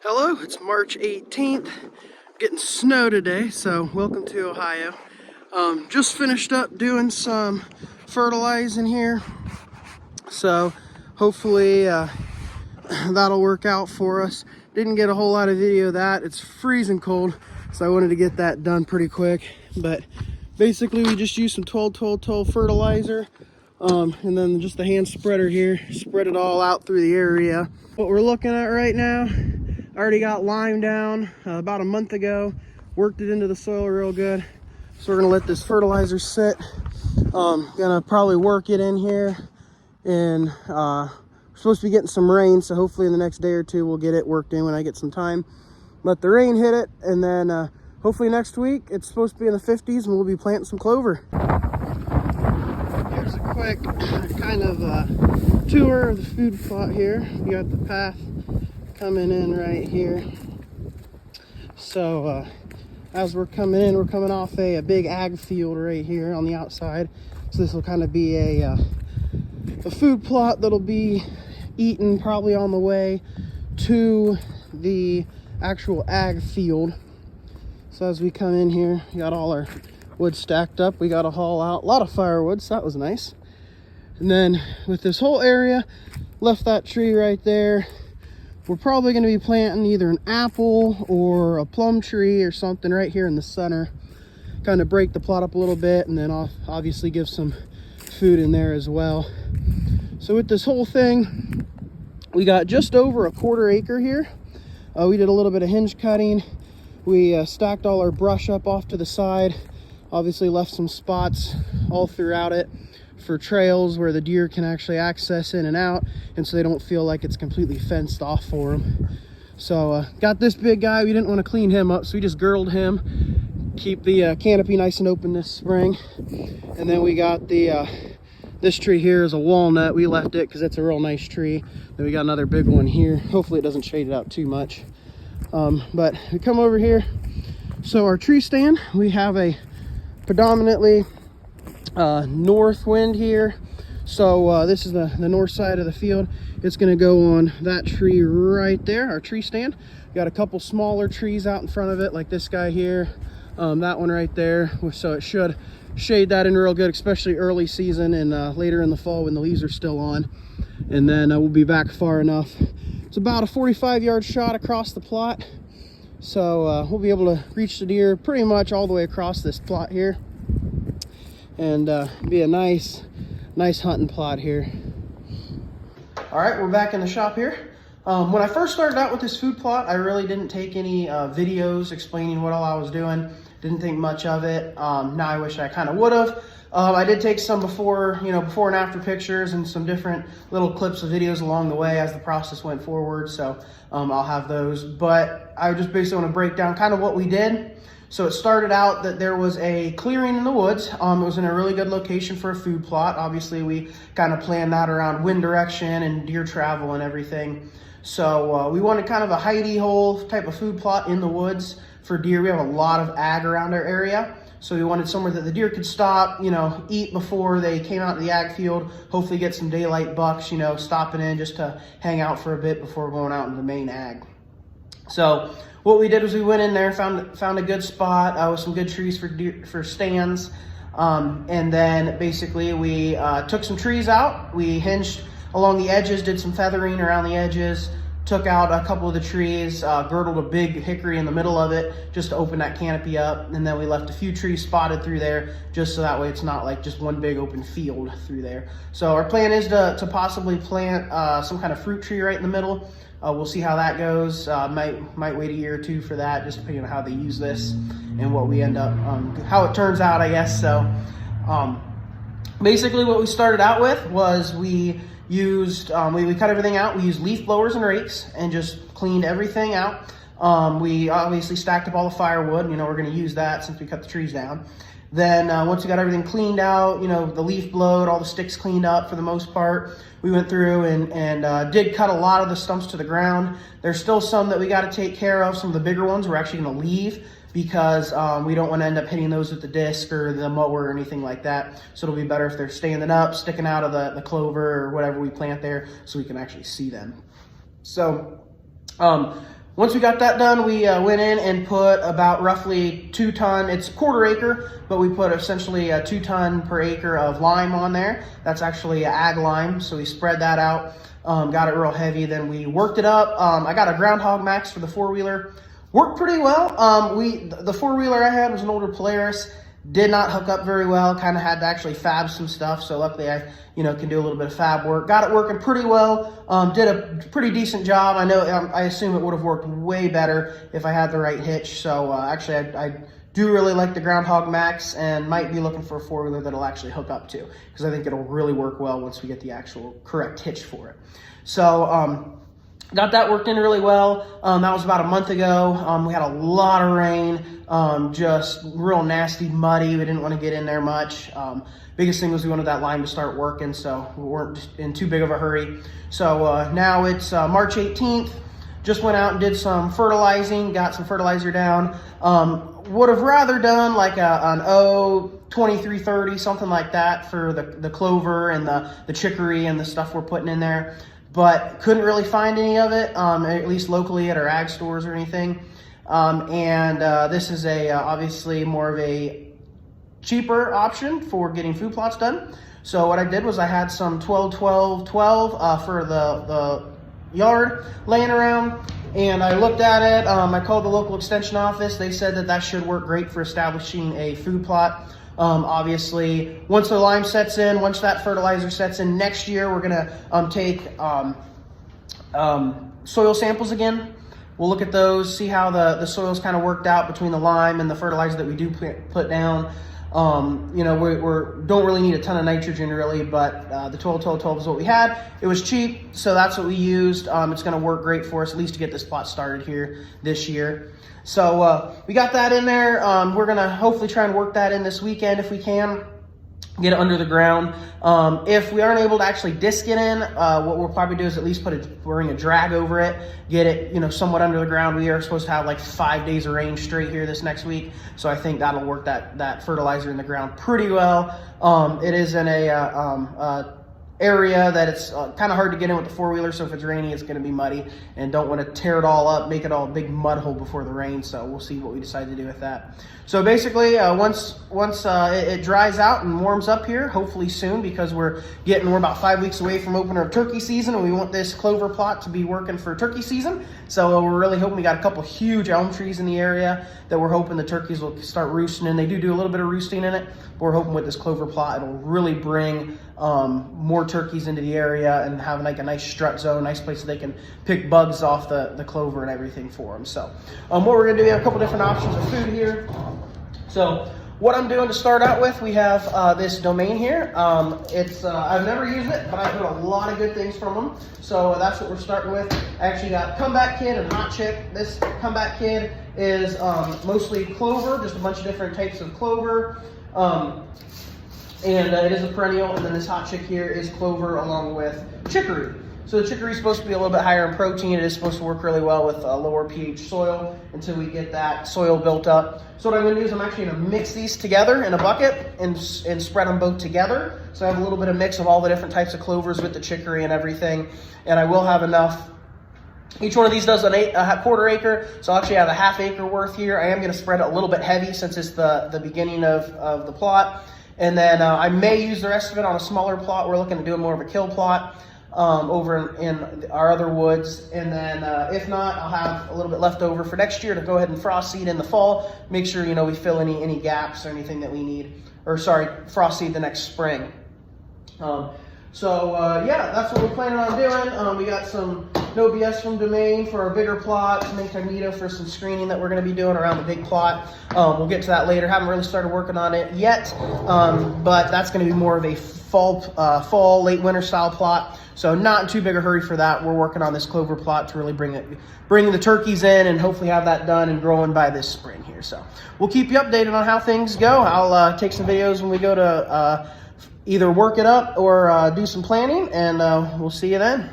Hello, it's March 18th. Getting snow today, so welcome to Ohio. Just finished up doing some fertilizing here, so hopefully that'll work out for us. Didn't get a whole lot of video of that. It's freezing cold, so I wanted to get that done pretty quick. But basically we just used some 12-12-12 fertilizer, and then just the hand spreader here, spread it all out through the area. What we're looking at right now, I already got lime down about a month ago, worked it into the soil real good. So we're gonna let this fertilizer sit. Gonna probably work it in here, and we're supposed to be getting some rain, so hopefully in the next day or two we'll get it worked in when I get some time. Let the rain hit it, and then hopefully next week it's supposed to be in the 50s and we'll be planting some clover. Here's a quick kind of tour of the food plot here. We got the path coming in right here. So as we're coming in, we're coming off a big ag field right here on the outside. So this will kind of be a food plot that'll be eaten probably on the way to the actual ag field. So as we come in here, we got all our wood stacked up. We got to haul out a lot of firewood, so that was nice. And then with this whole area, left that tree right there. We're probably going to be planting either an apple or a plum tree or something right here in the center. Kind of break the plot up a little bit, and then obviously give some food in there as well. So with this whole thing, we got just over a 1/4 acre here. We did a little bit of hinge cutting. We stacked all our brush up off to the side. Obviously left some spots all throughout it for trails where the deer can actually access in and out, and so they don't feel like it's completely fenced off for them. So got this big guy. We didn't want to clean him up, so we just girdled him, keep the canopy nice and open this spring. And then we got the this tree here is a walnut. We left it because it's a real nice tree. Then we got another big one here. Hopefully it doesn't shade it out too much. But we come over here. So our tree stand, we have a predominantly north wind here. So this is the north side of the field. It's going to go on that tree right there, our tree stand. We got a couple smaller trees out in front of it, like this guy here, that one right there. So it should shade that in real good, especially early season and later in the fall when the leaves are still on. And then we'll be back far enough. It's about a 45-yard shot across the plot. So we'll be able to reach the deer pretty much all the way across this plot here, and be a nice hunting plot here. All right, we're back in the shop here. When I first started out with this food plot, I really didn't take any videos explaining what all I was doing. Didn't think much of it. Now I wish I kind of would have. I did take some before and after pictures and some different little clips of videos along the way as the process went forward. So I'll have those, but I just basically want to break down kind of what we did. So it started out that there was a clearing in the woods. It was in a really good location for a food plot. Obviously we kind of planned that around wind direction and deer travel and everything. So we wanted kind of a hidey hole type of food plot in the woods for deer. We have a lot of ag around our area. So we wanted somewhere that the deer could stop, eat before they came out to the ag field, hopefully get some daylight bucks, stopping in just to hang out for a bit before going out into the main ag. So what we did was we went in there, found a good spot with some good trees for stands. And then basically we took some trees out. We hinged along the edges, did some feathering around the edges, took out a couple of the trees, girdled a big hickory in the middle of it just to open that canopy up. And then we left a few trees spotted through there just so that way it's not like just one big open field through there. So our plan is to possibly plant some kind of fruit tree right in the middle. We'll see how that goes. Might wait a year or two for that, just depending on how they use this and what we end up, how it turns out, I guess. So basically what we started out with was we used, we cut everything out. We used leaf blowers and rakes and just cleaned everything out. We obviously stacked up all the firewood. We're going to use that since we cut the trees down. Then once we got everything cleaned out, the leaf blowed, all the sticks cleaned up for the most part, we went through and did cut a lot of the stumps to the ground. There's still some that we got to take care of. Some of the bigger ones we're actually going to leave because we don't want to end up hitting those with the disc or the mower or anything like that. So it'll be better if they're standing up, sticking out of the clover or whatever we plant there so we can actually see them. So once we got that done, we went in and put about roughly 2 ton, it's 1/4 acre, but we put essentially 2 ton per acre of lime on there. That's actually ag lime, so we spread that out, got it real heavy, then we worked it up. I got a Groundhog Max for the 4-wheeler. Worked pretty well. The 4-wheeler I had was an older Polaris. Did not hook up very well, kind of had to actually fab some stuff, so luckily I can do a little bit of fab work. Got it working pretty well, did a pretty decent job. I know, I assume it would have worked way better if I had the right hitch, so actually I do really like the Groundhog Max and might be looking for a 4-wheeler that'll actually hook up to, because I think it'll really work well once we get the actual correct hitch for it. So, got that worked in really well. That was about a month ago. We had a lot of rain, just real nasty, muddy. We didn't want to get in there much. Biggest thing was we wanted that lime to start working, so we weren't in too big of a hurry. So now it's March 18th. Just went out and did some fertilizing, got some fertilizer down. Would have rather done like an 2330, something like that for the clover and the chicory and the stuff we're putting in there. But couldn't really find any of it, at least locally at our ag stores or anything. This is obviously more of a cheaper option for getting food plots done. So what I did was I had some 12-12-12 for the yard laying around, and I looked at it. I called the local extension office. They said that should work great for establishing a food plot. Obviously, once the lime sets in, once that fertilizer sets in next year, we're gonna take soil samples again. We'll look at those, see how the soil's kind of worked out between the lime and the fertilizer that we do put down. We don't really need a ton of nitrogen really, but the 12-12-12 is what we had. It was cheap, so that's what we used. It's gonna work great for us, at least to get this plot started here this year. So we got that in there. We're gonna hopefully try and work that in this weekend if we can, get it under the ground. If we aren't able to actually disc it in, what we'll probably do is at least bring a drag over it, get it, somewhat under the ground. We are supposed to have like 5 days of rain straight here this next week, so I think that'll work that fertilizer in the ground pretty well. It is in a area that it's kind of hard to get in with the 4-wheeler, so if it's rainy, it's going to be muddy, and don't want to tear it all up, make it all a big mud hole before the rain. So we'll see what we decide to do with that. So basically, once it dries out and warms up here, hopefully soon, because we're about 5 weeks away from opening our turkey season, and we want this clover plot to be working for turkey season. So we're really hoping, we got a couple huge elm trees in the area that we're hoping the turkeys will start roosting in. They do a little bit of roosting in it, but we're hoping with this clover plot, it'll really bring more turkeys into the area and have like a nice strut zone, nice place so they can pick bugs off the clover and everything for them. So what we're gonna do, we have a couple different options of food here. So what I'm doing to start out with, we have this domain here. I've never used it, but I've heard a lot of good things from them. So that's what we're starting with. I actually got Comeback Kid and Hot Chick. This Comeback Kid is mostly clover, just a bunch of different types of clover. It is a perennial, and then this Hot Chick here is clover along with chicory. So the chicory is supposed to be a little bit higher in protein. It is supposed to work really well with lower pH soil until we get that soil built up. So what I'm going to do is I'm actually going to mix these together in a bucket and spread them both together. So I have a little bit of mix of all the different types of clovers with the chicory and everything. And I will have enough. Each one of these does a 1/4 acre, so I'll actually have a 1/2 acre worth here. I am going to spread it a little bit heavy since it's the beginning of the plot. And then I may use the rest of it on a smaller plot. We're looking to do more of a kill plot over in our other woods. And then if not, I'll have a little bit left over for next year to go ahead and frost seed in the fall. Make sure, we fill any gaps or anything that we need. Frost seed the next spring. Yeah, that's what we're planning on doing. We got some No BS from Domain for our bigger plot, some Incognito for some screening that we're going to be doing around the big plot. We'll get to that later. Haven't really started working on it yet, but that's going to be more of a fall, late winter style plot. So not in too big a hurry for that. We're working on this clover plot to really bring the turkeys in and hopefully have that done and growing by this spring here. So we'll keep you updated on how things go. I'll take some videos when we go to either work it up or do some planning, and we'll see you then.